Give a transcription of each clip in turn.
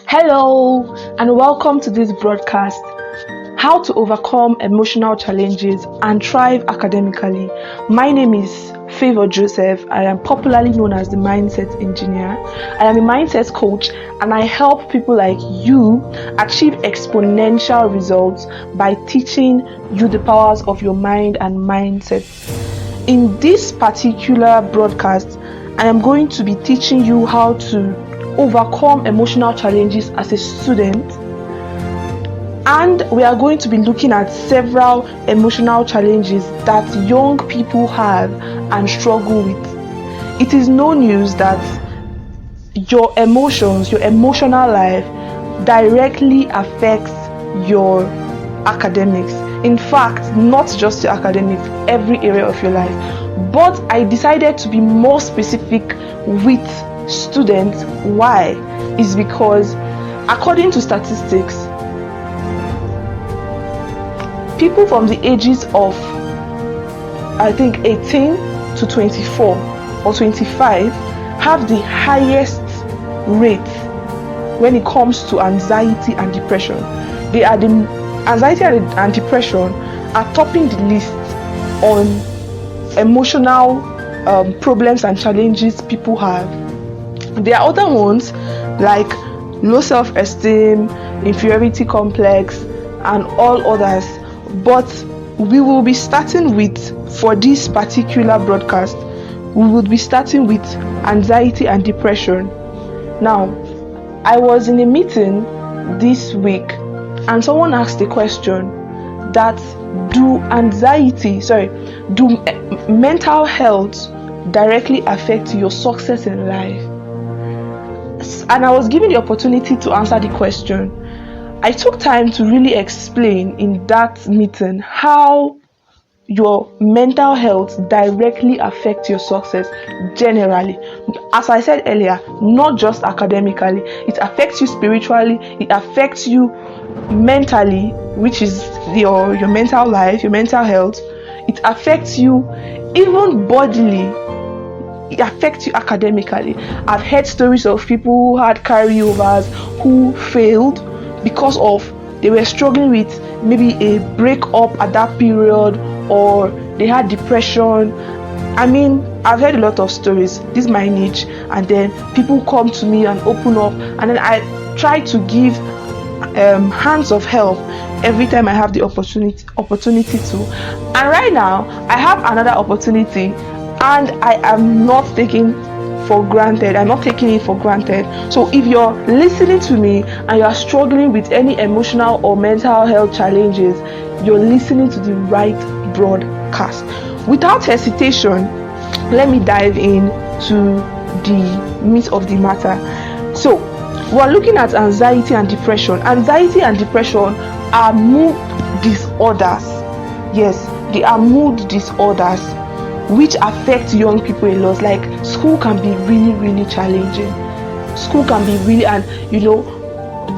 Hello, and welcome to this broadcast. How to overcome emotional challenges and thrive academically. My name is Favor Joseph. I am popularly known as the Mindset Engineer. I am a mindset coach and I help people like you achieve exponential results by teaching you the powers of your mind and mindset. In this particular broadcast, I am going to be teaching you how to overcome emotional challenges as a student, and we are going to be looking at several emotional challenges that young people have and struggle with. It is no news that your emotions, your emotional life directly affects your academics. In fact, not just your academics, every area of your life. But I decided to be more specific with students. Why? Is because according to statistics, people from the ages of I think 18 to 24 or 25 have the highest rate when it comes to anxiety and depression. Anxiety and depression are topping the list on emotional problems and challenges people have. There are other ones like low self-esteem, inferiority complex, and all others. But we will be starting with, for this particular broadcast, we will be starting with anxiety and depression. Now, I was in a meeting this week and someone asked the question that do mental health directly affect your success in life? And I was given the opportunity to answer the question. I took time to really explain in that meeting how your mental health directly affects your success generally. As I said earlier, not just academically, it affects you spiritually, it affects you mentally, which is your mental life, your mental health. It affects you even bodily. It affects you academically. I've heard stories of people who had carryovers, who failed because of they were struggling with maybe a breakup at that period, or they had depression. I mean, I've heard a lot of stories. This is my niche, and then people come to me and open up, and then I try to give hands of help every time I have the opportunity to. And right now I have another opportunity, and I am not taking for granted. I'm not taking it for granted. So if you're listening to me and you are struggling with any emotional or mental health challenges, you're listening to the right broadcast. Without hesitation, let me dive into the meat of the matter. So we're looking at anxiety and depression. Anxiety and depression are mood disorders. Yes, they are mood disorders which affect young people a lot. Like, school can be really challenging. School can be really, and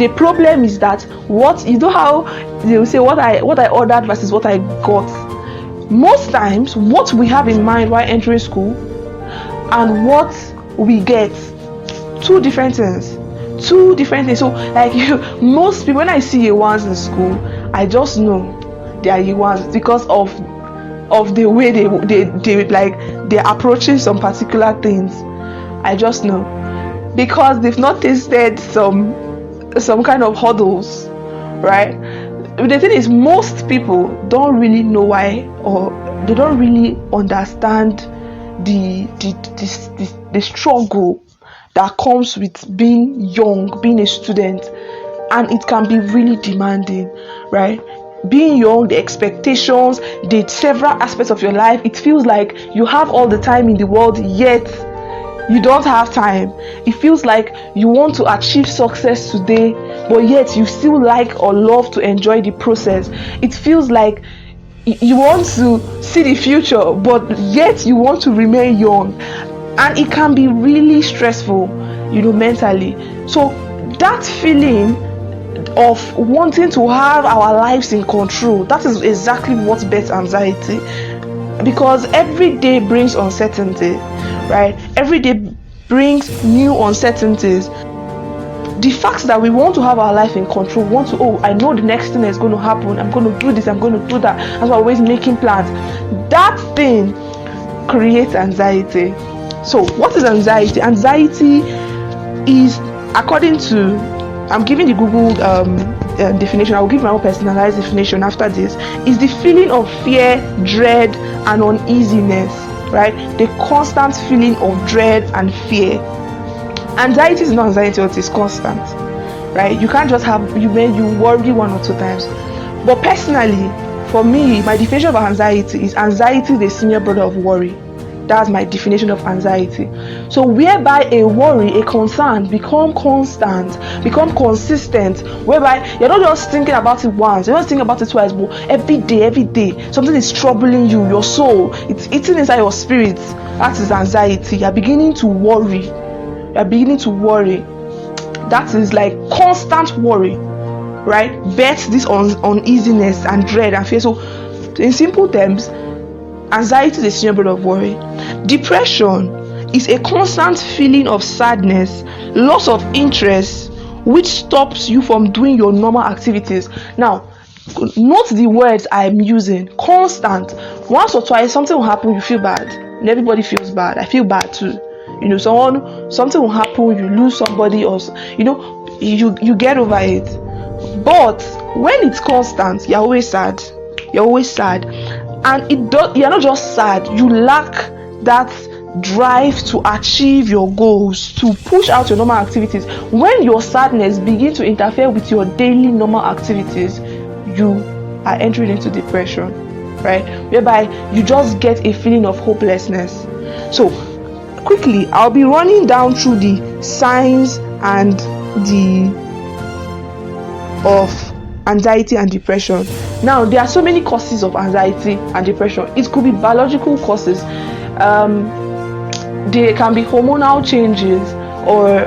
the problem is that how they will say what I ordered versus what I got. Most times what we have in mind while entering school and what we get, two different things. So like most people, when I see A1s in school, I just know they are A1s because of the way they're approaching some particular things. I just know because they've not tasted some kind of hurdles, right? The thing is, most people don't really know why, or they don't really understand the struggle that comes with being young, being a student, and it can be really demanding, right? Being young, the expectations, the several aspects of your life, it feels like you have all the time in the world, yet you don't have time. It feels like you want to achieve success today, but yet you still like or love to enjoy the process. It feels like you want to see the future, but yet you want to remain young, and it can be really stressful, mentally. So that feeling of wanting to have our lives in control, that is exactly what births anxiety, because every day brings uncertainty, right? Every day brings new uncertainties. the fact that we want to have our life in control, we want to, I know the next thing is going to happen, I'm going to do this, I'm going to do that, that's why we're always making plans. That thing creates anxiety. So what is anxiety? Anxiety is, according to, I'm giving the Google definition, I'll give my own personalized definition after this, is the feeling of fear, dread, and uneasiness, right? The constant feeling of dread and fear. Anxiety is not anxiety, it is constant, right? You can't just have, you worry one or two times. But personally, for me, my definition of anxiety is the senior brother of worry. That's my definition of anxiety. So whereby a worry, a concern become constant, become consistent, whereby you're not just thinking about it once, you're not thinking about it twice, but every day, something is troubling you, your soul, it's eating inside your spirit. That is anxiety. You're beginning to worry. That is like constant worry, right? Births this uneasiness and dread and fear. So in simple terms, anxiety is a senior brother of worry. Depression is a constant feeling of sadness, loss of interest, which stops you from doing your normal activities. Now, note the words I'm using. Constant. Once or twice something will happen, you feel bad, and everybody feels bad. I feel bad too. Something will happen, you lose somebody, or you get over it. But when it's constant, you're always sad. And you're not just sad, you lack that drive to achieve your goals, to push out your normal activities. When your sadness begins to interfere with your daily normal activities, you are entering into depression, right? Whereby you just get a feeling of hopelessness. So quickly, I'll be running down through the signs and of anxiety and depression. Now, there are so many causes of anxiety and depression. It could be biological causes. There can be hormonal changes, or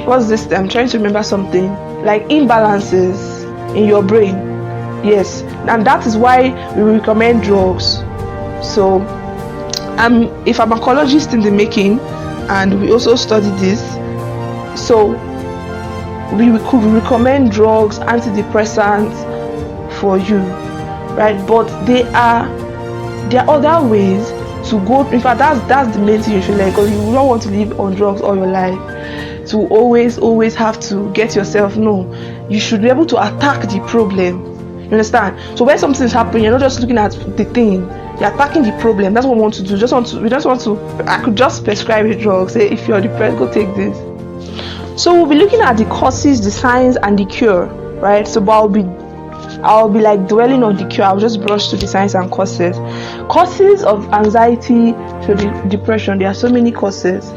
what's this? I'm trying to remember something like imbalances in your brain. Yes, and that is why we recommend drugs. So I'm a pharmacologist in the making, and we also study this. So we could recommend drugs, antidepressants for you, right? But there are other ways to go. In fact, that's the main thing you should learn, because you don't want to live on drugs all your life, to always have to get yourself. No, you should be able to attack the problem. You understand? So when something is happening, you're not just looking at the thing, you're attacking the problem. That's what we want to do. I could just prescribe a drug, say if you're depressed, go take this. So we'll be looking at the causes, the signs, and the cure, right? So I'll be like dwelling on the cure. I'll just brush to the signs and causes. Causes of anxiety to the depression. There are so many causes,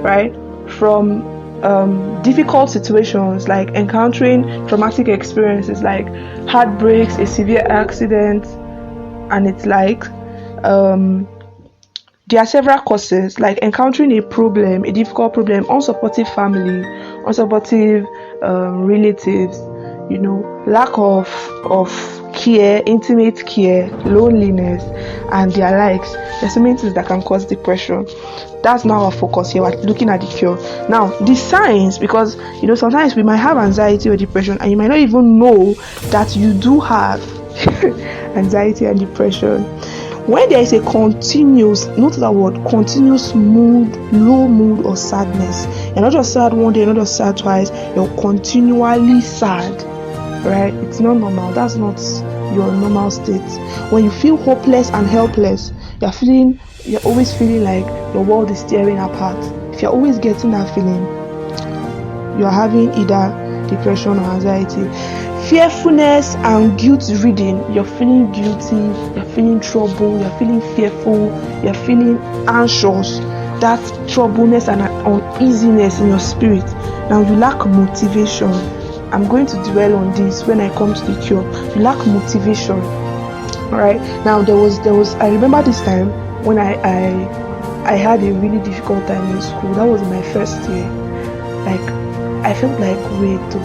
right? From difficult situations, like encountering traumatic experiences like heartbreaks, a severe accident, and it's like there are several causes, like encountering a difficult problem, unsupportive family, unsupportive relatives, lack of care, intimate care, loneliness, and their likes. There's so many things that can cause depression. That's now our focus here. We're looking at the cure. Now, the signs, because sometimes we might have anxiety or depression, and you might not even know that you do have anxiety and depression. When there is a continuous, note that word, continuous mood, low mood or sadness. You're not just sad one day, you're not just sad twice, you're continually sad, right? It's not normal. That's not your normal state. When you feel hopeless and helpless, you're always feeling like the world is tearing apart. If you're always getting that feeling, you're having either depression or anxiety. Fearfulness and guilt ridden. You're feeling guilty, you're feeling trouble, you're feeling fearful, you're feeling anxious. That troubleness and uneasiness in your spirit. Now you lack motivation. I'm going to dwell on this when I come to the cure. You lack motivation. Alright. Now there was I remember this time when I had a really difficult time in school. That was in my first year. Like I felt like, wait,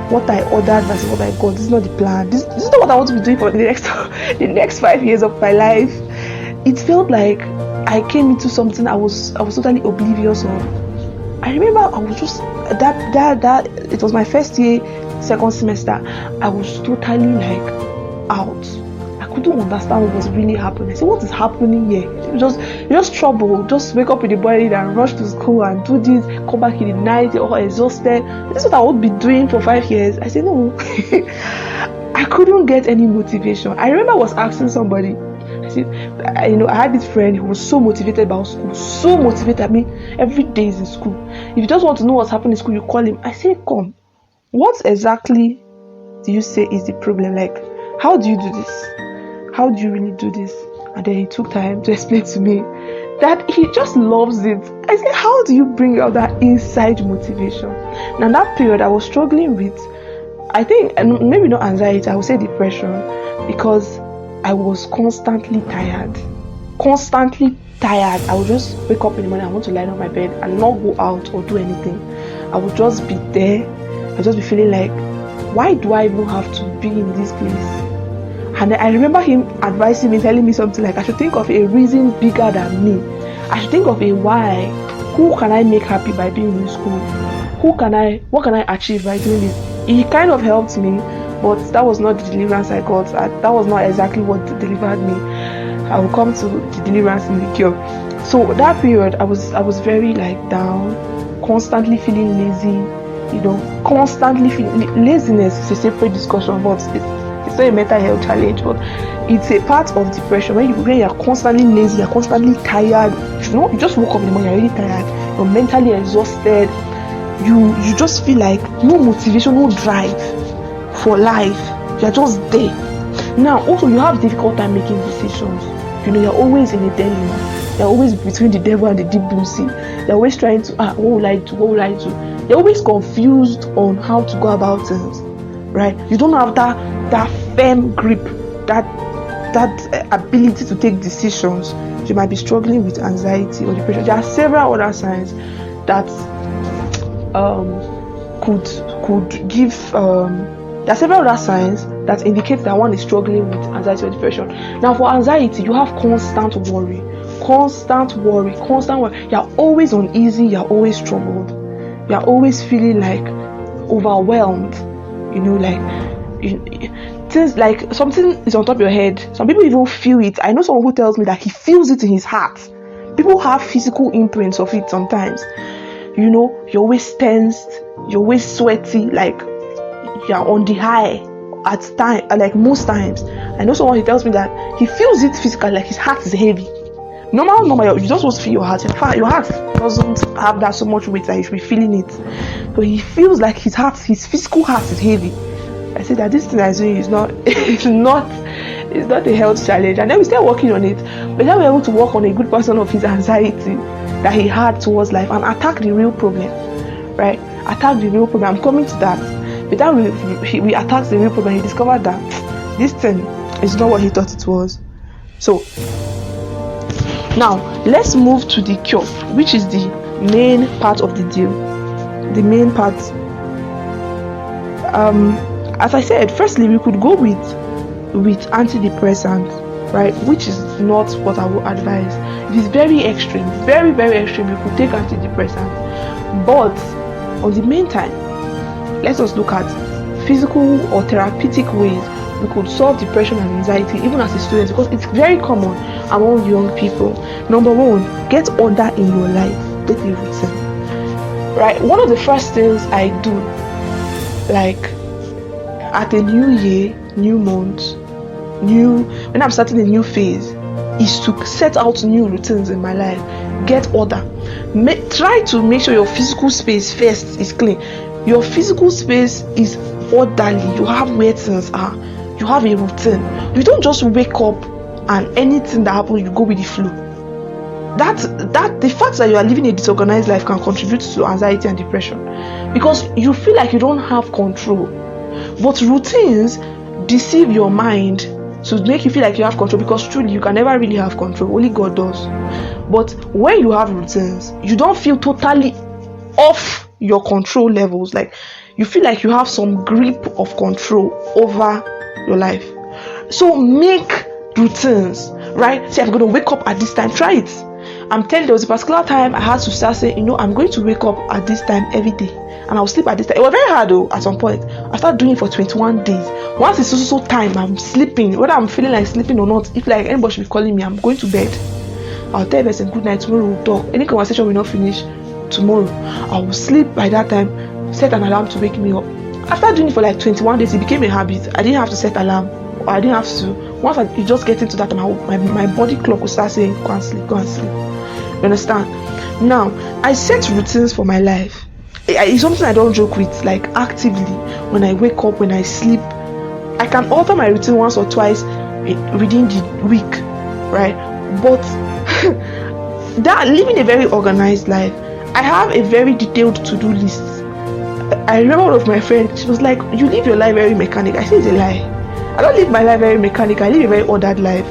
what I ordered versus what I got, this is not the plan. This is not what I want to be doing for the next 5 years of my life. It felt like I came into something I was totally oblivious of. I remember I was just that it was my first year, second semester. I was totally like out. I couldn't understand what was really happening. I said, what is happening here? Just trouble. Just wake up in the morning and rush to school and do this, come back in the night, all exhausted. This is what I would be doing for 5 years. I said, no. I couldn't get any motivation. I remember I was asking somebody. I said, I had this friend who was so motivated about school, so motivated. I mean, every day is in school. If you just want to know what's happening in school, you call him. I say, come, what exactly do you say is the problem? Like, how do you do this? How do you really do this? And then he took time to explain to me that he just loves it. I said, how do you bring out that inside motivation? Now, in that period, I was struggling with, I think, and maybe not anxiety, I would say depression, because I was constantly tired. I would just wake up in the morning, I want to lie on my bed and not go out or do anything. I would just be there. I would just be feeling like, why do I even have to be in this place? And I remember him advising me, telling me something like, I should think of a reason bigger than me. I should think of a why. Who can I make happy by being in school? What can I achieve by doing this? He kind of helped me, but that was not the deliverance I got. That was not exactly what delivered me. I will come to the deliverance in the cure. So that period, I was very like down, constantly feeling lazy. Constantly feeling laziness is a separate discussion, but it's not a mental health challenge, but it's a part of depression. When you're constantly lazy, you're constantly tired. You just woke up in the morning, you're really tired. You're mentally exhausted. You just feel like no motivation, no drive for life. You're just there. Now, also, you have difficult time making decisions. You're always in a dilemma. You're always between the devil and the deep blue sea. You're always trying to, what will I do? You're always confused on how to go about things, right? You don't have that firm grip, that ability to take decisions. You might be struggling with anxiety or depression. There are several other signs that could give there are several other signs that indicate that one is struggling with anxiety or depression. Now, for anxiety, you have constant worry. You're always uneasy, you're always troubled, you're always feeling like overwhelmed, things like something is on top of your head. Some people even feel it. I know someone who tells me that he feels it in his heart. People have physical imprints of it sometimes. You're always tensed, you're always sweaty, like you're on the high at time, like most times. I know someone, he tells me that he feels it physically, like his heart is heavy. Normal, you just want to feel your heart. In fact, your heart doesn't have that so much weight that you should be feeling it. So he feels like his physical heart is heavy. I said that this thing I'm doing is not a health challenge. And then we started working on it. But then we were able to work on a good portion of his anxiety that he had towards life and attack the real problem, right? Attack the real problem. I'm coming to that. By the time we attacked the real problem, he discovered that this thing is not what he thought it was. So now let's move to the cure, which is the main part of the deal. The main part. As I said, firstly, we could go with antidepressants, right? Which is not what I would advise. It is very extreme, very, very extreme. You could take antidepressants, but on the meantime, let us look at physical or therapeutic ways we could solve depression and anxiety, even as a student, because it's very common among young people. Number one, get order in your life. Get a routine, right? One of the first things I do, like at a new year, new month, when I'm starting a new phase, is to set out new routines in my life. Get order. Try to make sure your physical space first is clean. Your physical space is orderly. You have where things are. You have a routine. You don't just wake up and anything that happens, you go with the flow. That the fact that you are living a disorganized life can contribute to anxiety and depression, because you feel like you don't have control. But routines deceive your mind to make you feel like you have control, because truly you can never really have control. Only God does. But when you have routines, you don't feel totally off your control levels. Like you feel like you have some grip of control over your life. So make routines, right? Say, I'm going to wake up at this time. Try it. I'm telling you, there was a particular time I had to start saying, I'm going to wake up at this time every day, and I'll sleep at this time. It was very hard though at some point. I started doing it for 21 days. Once it's so time, I'm sleeping, whether I'm feeling like sleeping or not. If like anybody should be calling me, I'm going to bed. I'll tell the person good night, tomorrow we'll talk. Any conversation will not finish tomorrow. I will sleep by that time, set an alarm to wake me up. After doing it for like 21 days, it became a habit. I didn't have to set alarm, or I didn't have to. Once you just get into that, my body clock will start saying, go and sleep, go and sleep. You understand? Now, I set routines for my life. It's something I don't joke with, like actively. When I wake up, when I sleep, I can alter my routine once or twice within the week, right? But that living a very organized life, I have a very detailed to-do list. I remember one of my friends, she was like, you live your life very mechanical. I say it's a lie. I don't live my life very mechanical. I live a very ordered life.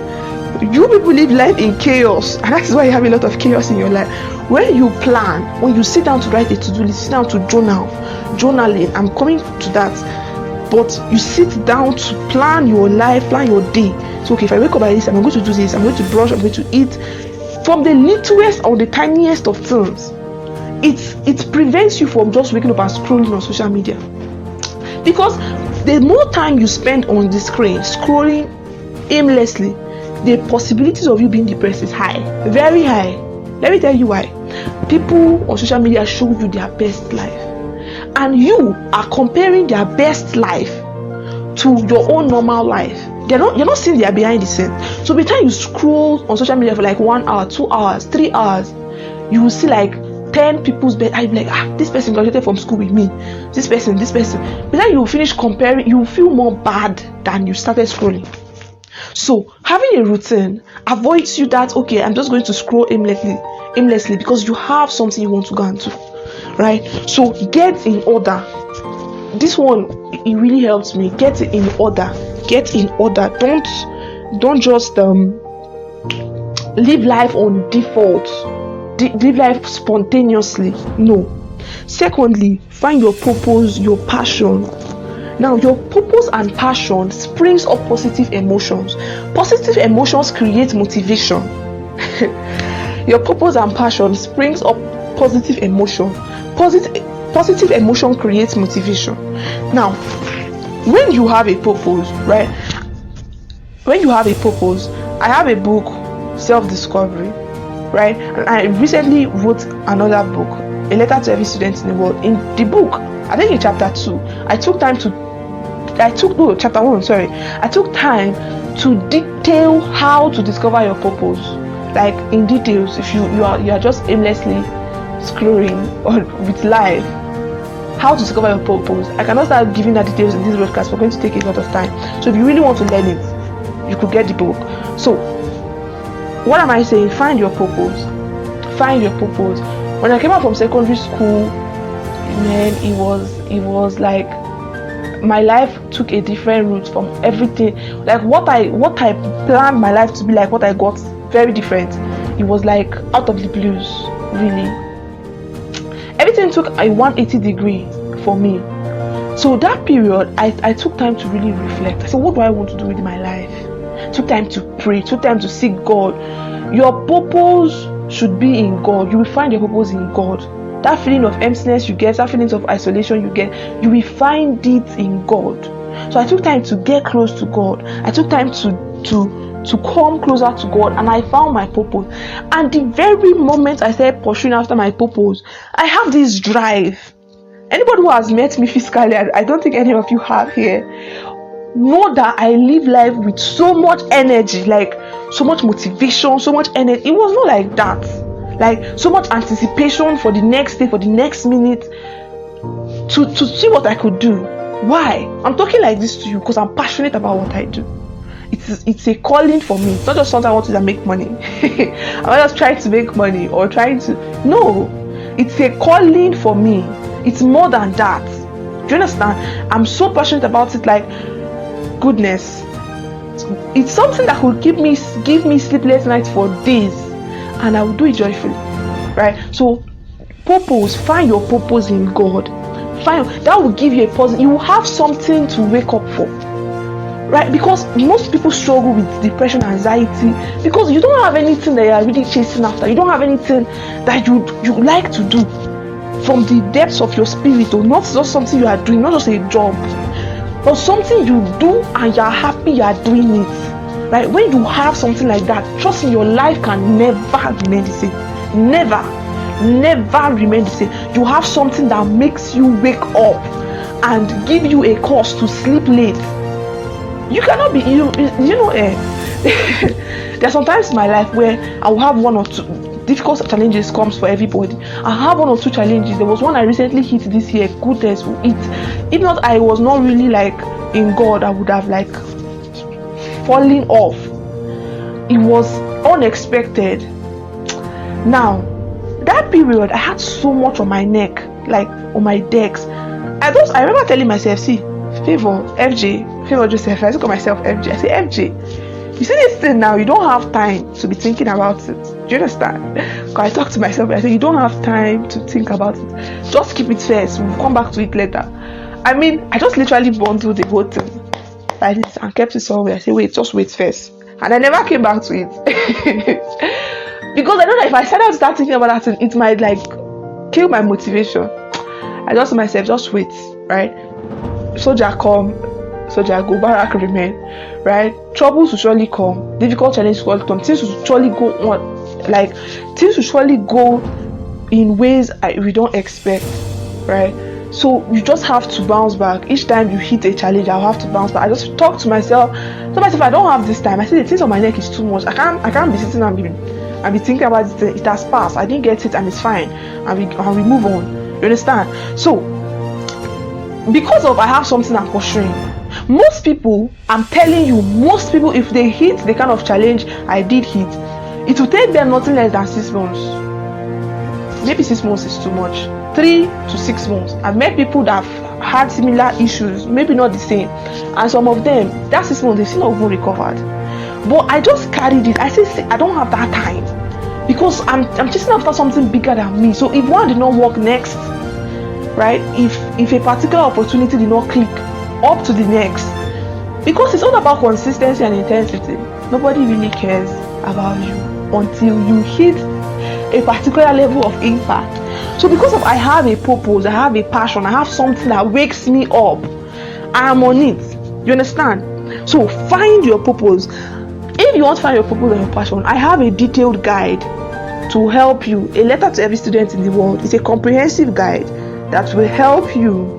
You people live life in chaos, and that's why you have a lot of chaos in your life. When you plan, when you sit down to write a to-do list, sit down to journaling, I'm coming to that. But you sit down to plan your life, plan your day. So okay, if I wake up like this, I'm going to do this, I'm going to brush, I'm going to eat. From the littlest or the tiniest of things, it prevents you from just waking up and scrolling on social media. Because the more time you spend on the screen scrolling aimlessly, the possibilities of you being depressed is high, very high. Let me tell you why. People on social media show you their best life, and you are comparing their best life to your own normal life. You're not seeing their behind the scenes. So by the time you scroll on social media for like 1 hour, 2 hours, 3 hours, you will see like 10 people's bed. I'll be like, this person graduated from school with me. This person. By the time you finish comparing, you will feel more bad than you started scrolling. So having a routine avoids you that, okay, I'm just going to scroll aimlessly, because you have something you want to go and do, right? So get in order. This one, it really helps me. Get in order. Don't just live life on default. Live life spontaneously. No. Secondly, find your purpose, your passion. Now, your purpose and passion springs up positive emotions. Positive emotions create motivation. Your purpose and passion springs up positive emotion. Positive emotion creates motivation. Now, when you have a purpose, right? When you have a purpose, I have a book, Self-Discovery, right? And I recently wrote another book, A Letter to Every Student in the World. In the book, I think in chapter 2, I took time to detail how to discover your purpose, like in details. If you are just aimlessly scrolling or with life, how to discover your purpose. I cannot start giving the details in this broadcast. We're going to take a lot of time. So if you really want to learn it, you could get the book. So what am I saying? Find your purpose. When I came out from secondary school, man, it was like my life took a different route from everything. Like what I planned my life to be like, what I got, very different. It was like out of the blues, really. Everything took a 180 degree for me. So that period, I took time to really reflect. I said, what do I want to do with my life? Took time to pray, took time to seek God. Your purpose should be in God. You will find your purpose in God. That feeling of emptiness you get, that feelings of isolation you get, you will find it in God. So I took time to get close to God. I took time to come closer to God, and I found my purpose. And the very moment I started pursuing after my purpose, I have this drive. Anybody who has met me physically, I don't think any of you have here, know that I live life with so much energy, like so much motivation, so much energy. It was not like that. Like so much anticipation for the next day, for the next minute, to see what I could do. Why? I'm talking like this to you because I'm passionate about what I do. It's a calling for me. It's not just something I want to make money. I'm not just trying to make money or trying to. No, it's a calling for me. It's more than that. Do you understand? I'm so passionate about it. Like goodness, it's something that could give me sleepless nights for days, and I will do it joyfully, right? So purpose, find your purpose in God. Find that will give you a positive. You will have something to wake up for. right? Because most people struggle with depression, anxiety, because you don't have anything that you are really chasing after. You don't have anything that you like to do from the depths of your spirit, or not just something you are doing, not just a job, but something you do and you are happy you are doing it, right? When you have something like that, trust me, your life can never remain the same. Never remain the same. You have something that makes you wake up and give you a cause to sleep late. You cannot be, there are sometimes in my life where I will have one or two difficult challenges comes for everybody. I have one or two challenges. There was one I recently hit this year. Goodness, if not I was not really like in God, I would have like falling off. It was unexpected. Now, that period, I had so much on my neck, like on my decks. I remember telling myself, see, Favor Joseph, I call myself FJ. I say, FJ, you see this thing now, you don't have time to be thinking about it. Do you understand? Because I talk to myself, I say, you don't have time to think about it. Just keep it first. We'll come back to it later. I mean, I just literally bundled the whole thing like this and kept it somewhere. I say, wait, just wait first. And I never came back to it. Because I know that if I start thinking about that thing, it might like kill my motivation. I just told myself, just wait, right? Soldier come, soldier go, barrack remain, right? Troubles will surely come, difficult challenges will come, things will surely go on, like things will surely go in ways we don't expect, right? So you just have to bounce back. Each time you hit a challenge, I'll have to bounce back. I just talk to myself, I don't have this time. I say the things on my neck is too much. I can't be sitting and be thinking about it. It has passed. I didn't get it and it's fine. And we move on. You understand? So because of I have something I'm pursuing. Most people, I'm telling you, if they hit the kind of challenge I did hit, it will take them nothing less than 6 months. Maybe 6 months is too much. 3 to 6 months. I've met people that have had similar issues, maybe not the same, and some of them, that 6 months, they've still not even recovered. But I just carried it. I say I don't have that time because I'm chasing after something bigger than me. So if one did not work next, right? If a particular opportunity did not click, up to the next, because it's all about consistency and intensity. Nobody really cares about you until you hit a particular level of impact. So because of I have a purpose, I have a passion, I have something that wakes me up, I am on it. You understand? So find your purpose. If you want to find your purpose and your passion, I have a detailed guide to help you. A letter to every student in the world is a comprehensive guide that will help you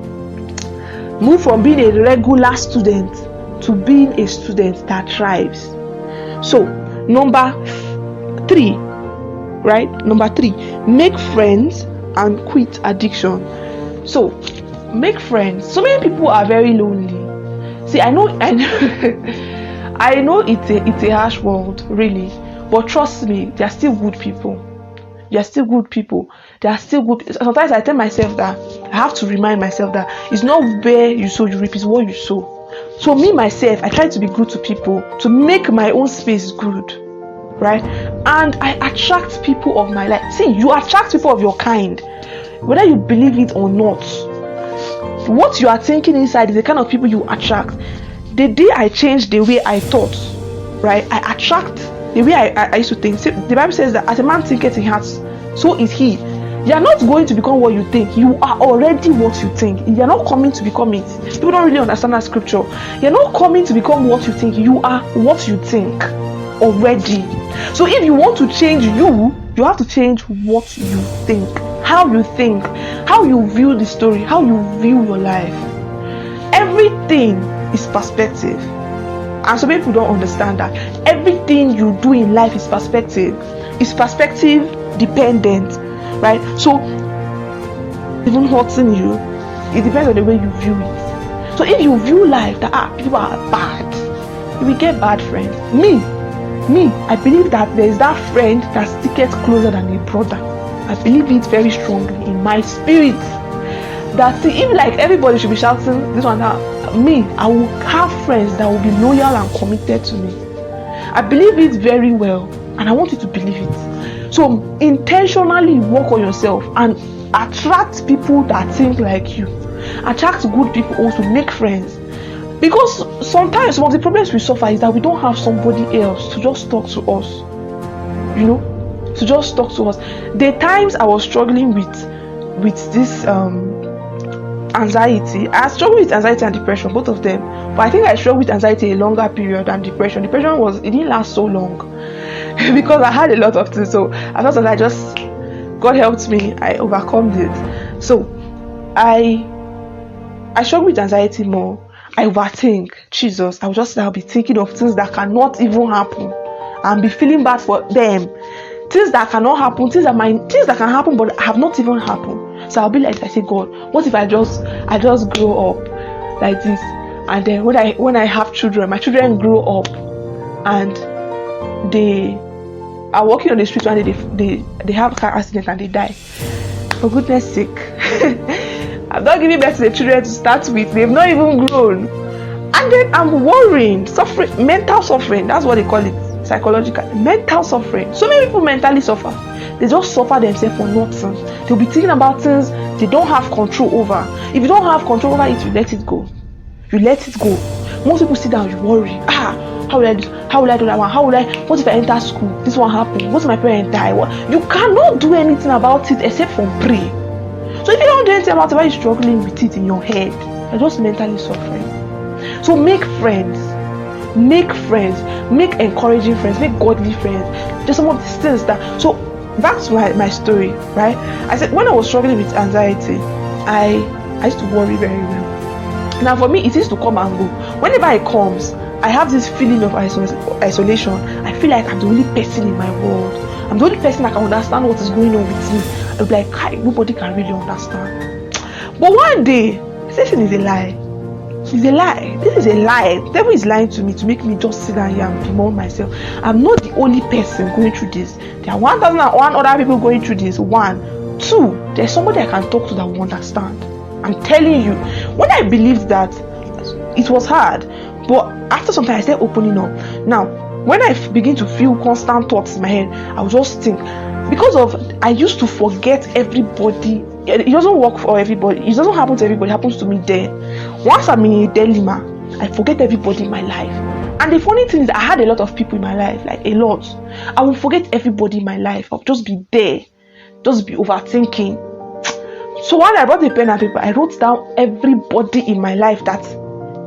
move from being a regular student to being a student that thrives. So number 3, right? Number 3, make friends and quit addiction. So make friends. So many people are very lonely. See, I know I know it's a harsh world, really, but trust me, they are still good people. They are still good people. They are still good. Sometimes I tell myself that I have to remind myself that it's not where you sow you reap, it's what you sow. So me myself, I try to be good to people, to make my own space good, right? And I attract people of my life. See, you attract people of your kind, whether you believe it or not. What you are thinking inside is the kind of people you attract. The day I changed the way I thought, right, I attract the way I used to think. See, the Bible says that as a man thinketh in heart, so is he. You are not going to become what you think. You are already what you think. You are not coming to become it. People don't really understand that scripture. You are not coming to become what you think. You are what you think already. So if you want to change you have to change what you think, how you view the story, how you view your life. Everything is perspective. And some people don't understand that. Everything you do in life is perspective. It's perspective dependent, right? So even hurting you, it depends on the way you view it. So if you view life that people are bad, you will get bad friends. Me, I believe that there is that friend that sticketh closer than a brother. I believe it very strongly in my spirit. That see, if like everybody should be shouting this one that, me, I will have friends that will be loyal and committed to me. I believe it very well, and I want you to believe it. So intentionally work on yourself and attract people that think like you. Attract good people also. Make friends. Because sometimes some of the problems we suffer is that we don't have somebody else to just talk to us, to just talk to us. The times I was struggling with this anxiety, I struggled with anxiety and depression, both of them, but I think I struggled with anxiety a longer period than depression. It didn't last so long because I had a lot of things. So I felt that God helped me, I overcome it. So I struggle with anxiety more. I overthink. Jesus, I'll be thinking of things that cannot even happen and be feeling bad for them. Things that cannot happen, things that can happen but have not even happened. So I'll be like, I say, God, what if I just grow up like this, and then when I have children, my children grow up and they are walking on the street one day, they have a car accident and they die. For goodness sake. I'm not giving birth to the children to start with. They've not even grown. And then I'm worrying, suffering, mental suffering. That's what they call it, psychological. Mental suffering. So many people mentally suffer. They just suffer themselves for nothing. They'll be thinking about things they don't have control over. If you don't have control over it, you let it go. You let it go. Most people sit down, you worry. How will I do? How will I do that one? What if I enter school? This one happen. What if my parents die? You cannot do anything about it except for pray. So if you don't do anything about it, why are you struggling with it in your head? You're just mentally suffering. So make friends. Make encouraging friends, make godly friends. There's some of these things that. So back to my story, right? I said when I was struggling with anxiety, I used to worry very well. Now for me, it used to come and go. Whenever it comes, I have this feeling of isolation. I feel like I'm the only person in my world. I'm the only person that can understand what is going on with me. I'll be like, nobody can really understand. But one day, this is a lie. It's a lie. This is a lie. The devil is lying to me to make me just sit down here and bemoan myself. I'm not the only person going through this. There are 1,001 other people going through this. 1, 2, there's somebody I can talk to that will understand. I'm telling you, when I believed that, it was hard. But after some time, I started opening up. Now, when I begin to feel constant thoughts in my head, I will just think. Because I used to forget everybody. It doesn't work for everybody. It doesn't happen to everybody. It happens to me there. Once I'm in a dilemma, I forget everybody in my life. And the funny thing is, I had a lot of people in my life, like a lot. I will forget everybody in my life. I'll just be there, just be overthinking. So while I brought the pen and paper, I wrote down everybody in my life that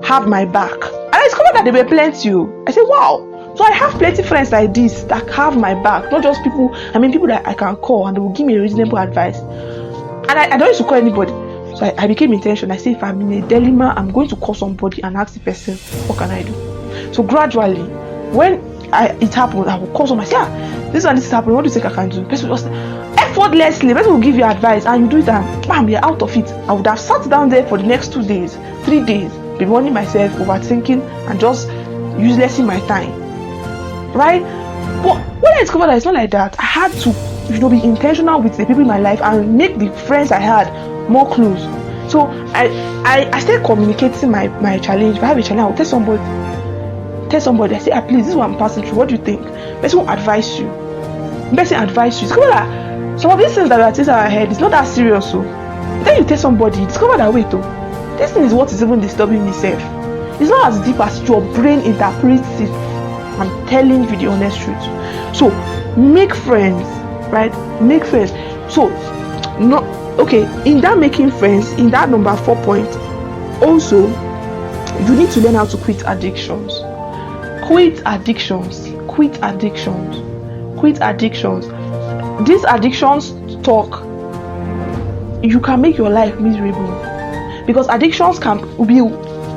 have my back. And I discovered that there were plenty. I said, wow. So I have plenty friends like this that have my back. Not just people that I can call and they will give me reasonable advice. And I don't used to call anybody. So I became intentional. I say, if I'm in a dilemma, I'm going to call somebody and ask the person, what can I do? So gradually, when it happened, I will call somebody and say, this and this is happening. What do you think I can do? The person will just effortlessly, person will give you advice and you do it and bam, you're out of it. I would have sat down there for the next 2 days, 3 days, bemoaning myself, overthinking, and just uselessing my time. Right? But when I discovered that it's not like that, I had to be intentional with the people in my life and make the friends I had more close. So I started communicating my challenge. If I have a challenge, I will tell somebody, I say, please, this is what I'm passing through. What do you think? Person will advise you. Person advise you. Discover that some of these things that we are taking our head is not that serious. So then you tell somebody, discover that wait, this thing is what is even disturbing me self. It's not as deep as your brain interprets it. I'm telling you the honest truth. So make friends, right? Make friends. So in that making friends, in that number 4 point, also you need to learn how to quit addictions. Quit addictions. These addictions talk. You can make your life miserable because addictions can be.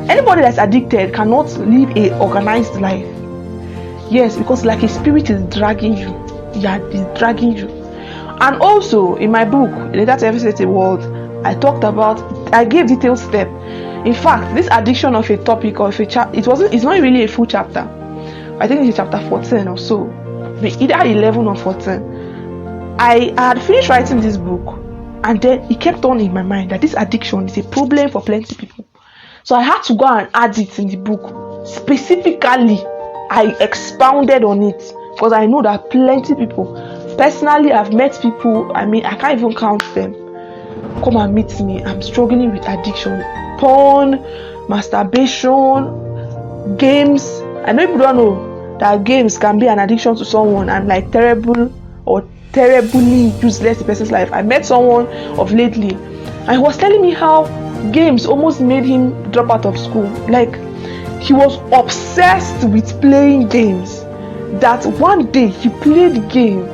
Anybody that's addicted cannot live a organized life. Yes, because like a spirit is dragging you. Yeah, it's dragging you. And also in my book, Letter to Every Certain World, I gave detailed step. In fact, this addiction of a topic or of a chapter, it's not really a full chapter. I think it's chapter 14 or so. Either 11 or 14. I had finished writing this book and then it kept on in my mind that this addiction is a problem for plenty people. So I had to go and add it in the book. Specifically, I expounded on it because I know that plenty people, personally I've met people, I can't even count them, come and meet me. I'm struggling with addiction, porn, masturbation, games. I know people don't know that games can be an addiction to someone and like terrible or terribly useless in the person's life. I met someone of lately and he was telling me how games almost made him drop out of school. Like, he was obsessed with playing games, that one day he played the game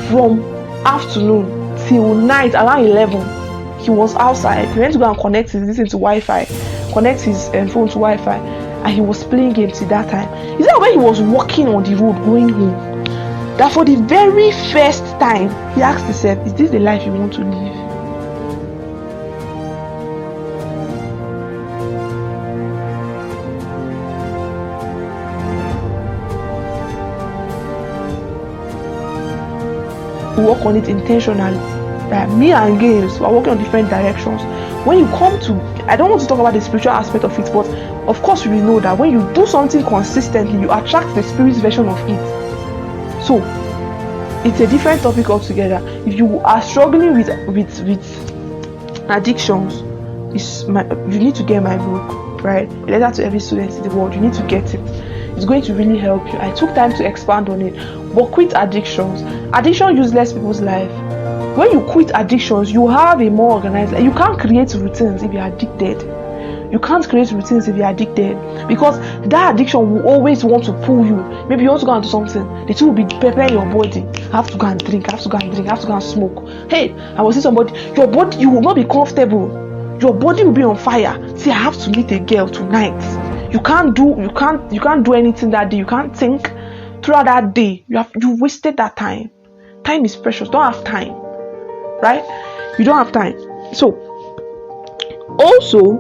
from afternoon till night around 11. He was outside. He went to go and connect his to Wi-Fi, connect his phone to Wi-Fi, and he was playing games till that time. Is that when he was walking on the road going home, that for the very first time he asked himself, is this the life you want to live? Work on it intentionally. Me and games, we are working on different directions. When you come to, I don't want to talk about the spiritual aspect of it, but of course we know that when you do something consistently, you attract the spirit's version of it. So it's a different topic altogether. If you are struggling with addictions, you need to get my book, right? A letter to every student in the world. You need to get it. It's going to really help you. I took time to expand on it. But quit addictions. Addiction useless people's life. When you quit addictions, you have a more organized life. You can't create routines if you're addicted. You can't create routines if you're addicted, because that addiction will always want to pull you. Maybe you want to go and do something. The two will be preparing your body. I have to go and drink, I have to go and drink, I have to go and smoke. Hey, I will see somebody. Your body, you will not be comfortable. Your body will be on fire. See, I have to meet a girl tonight. You can't do anything that day. You can't think throughout that day. You wasted that time. Time is precious. Don't have time, right? You don't have time. So also,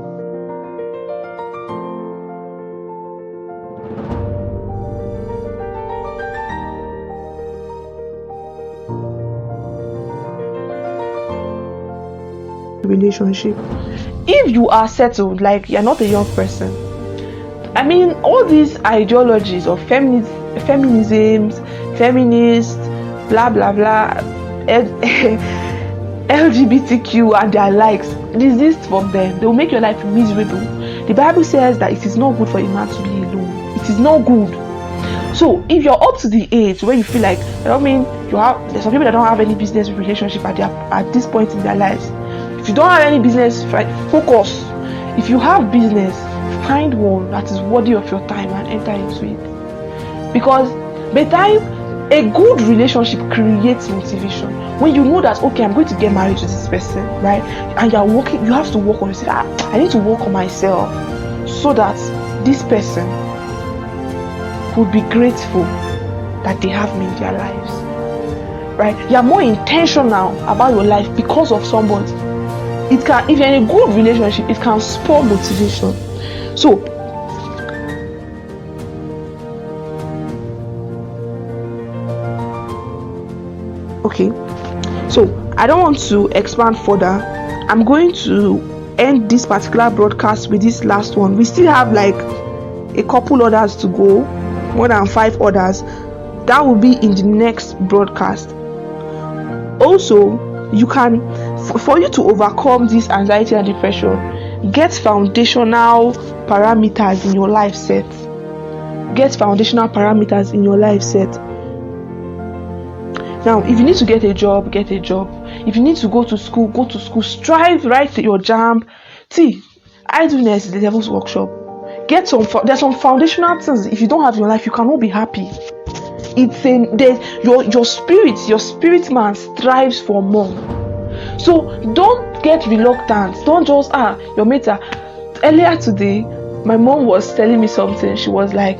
relationship. If you are settled, like you're not a young person, I mean, all these ideologies of feminism, feminists, blah blah blah, LGBTQ and their likes, desist from them. They will make your life miserable. The Bible says that it is not good for a man to be alone. It is not good. So if you're up to the age where you feel like, there's some people that don't have any business relationship at this point in their lives. If you don't have any business, focus. If you have business, find one that is worthy of your time and enter into it. Because by the time, a good relationship creates motivation. When you know that, okay, I'm going to get married to this person, right? And you're working, you have to work on yourself. I need to work on myself so that this person would be grateful that they have me in their lives, right? You're more intentional about your life because of somebody. If you're in a good relationship, it can spur motivation. So okay, so I don't want to expand further. I'm going to end this particular broadcast with this last one. We still have like a couple others to go, more than 5 others. That will be in the next broadcast. Also, you can, for you to overcome this anxiety and depression, get foundational parameters in your life set. Get foundational parameters in your life set. Now, if you need to get a job, get a job. If you need to go to school, go to school. Strive, write your JAMB. See, idleness is the devil's workshop. There's some foundational things. If you don't have in your life, you cannot be happy. Your spirit man strives for more. So don't get reluctant. Don't just your mates are. Earlier today, my mom was telling me something. She was like,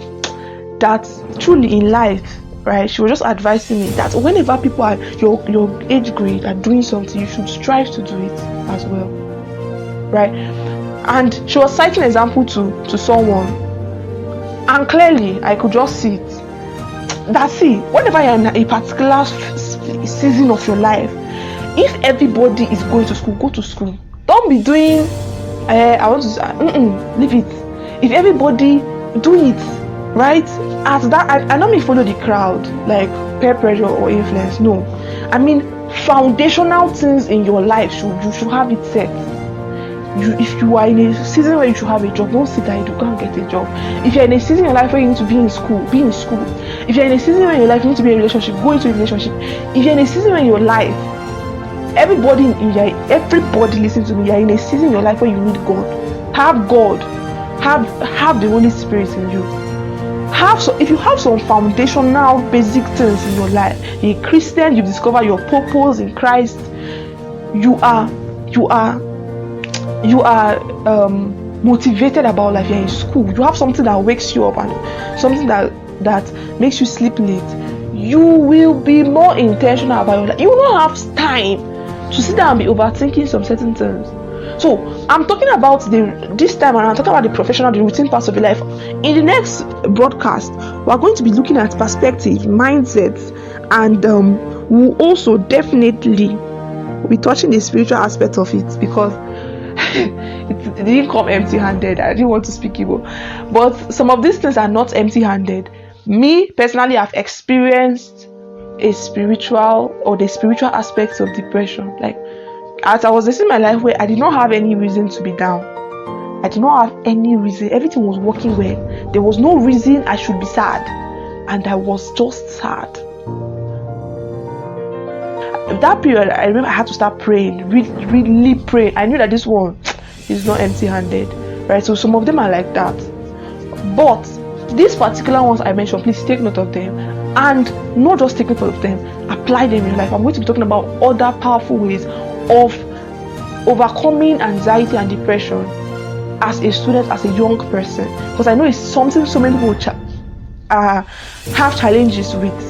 that truly in life, right? She was just advising me that whenever people are your age grade are doing something, you should strive to do it as well, right? And she was citing an example to someone, and clearly I could just see it. Whenever you're in a particular season of your life, if everybody is going to school, go to school. Don't be doing leave it. If everybody do it, right? At that, I don't mean follow the crowd like peer pressure or influence. No, I mean foundational things in your life, you should have it set. If you are in a season where you should have a job, don't sit there, you can't get a job. If you're in a season in your life where you need to be in school, be in school. If you're in a season where in your life you need to be in a relationship, go into a relationship. If you're in a season where in your life, everybody listen to me, you're in a season in your life where you need God. Have God. Have the Holy Spirit in you. If you have some foundational basic things in your life, you're a Christian, you've discovered your purpose in Christ, you are motivated about life, you're in school, you have something that wakes you up and something that makes you sleep late, you will be more intentional about your life. You will not have time to sit down and be overthinking some certain things. So I'm talking about this time around, I'm talking about the professional, the routine parts of your life. In the next broadcast, we're going to be looking at perspective, mindsets, and we'll also definitely be touching the spiritual aspect of it, because it didn't come empty-handed. I didn't want to speak Igbo, but some of these things are not empty-handed. Me personally, I've experienced the spiritual aspects of depression. Like, as I was in my life where I did not have any reason to be down. I did not have any reason. Everything was working well. There was no reason I should be sad, and I was just sad. That period, I remember I had to start praying, really praying. I knew that this one is not empty-handed, right? So some of them are like that, but these particular ones I mentioned, please take note of them, and not just take note of them, apply them in your life. I'm going to be talking about other powerful ways of overcoming anxiety and depression as a student, as a young person, because I know it's something so many people have challenges with.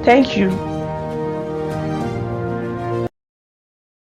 Thank you.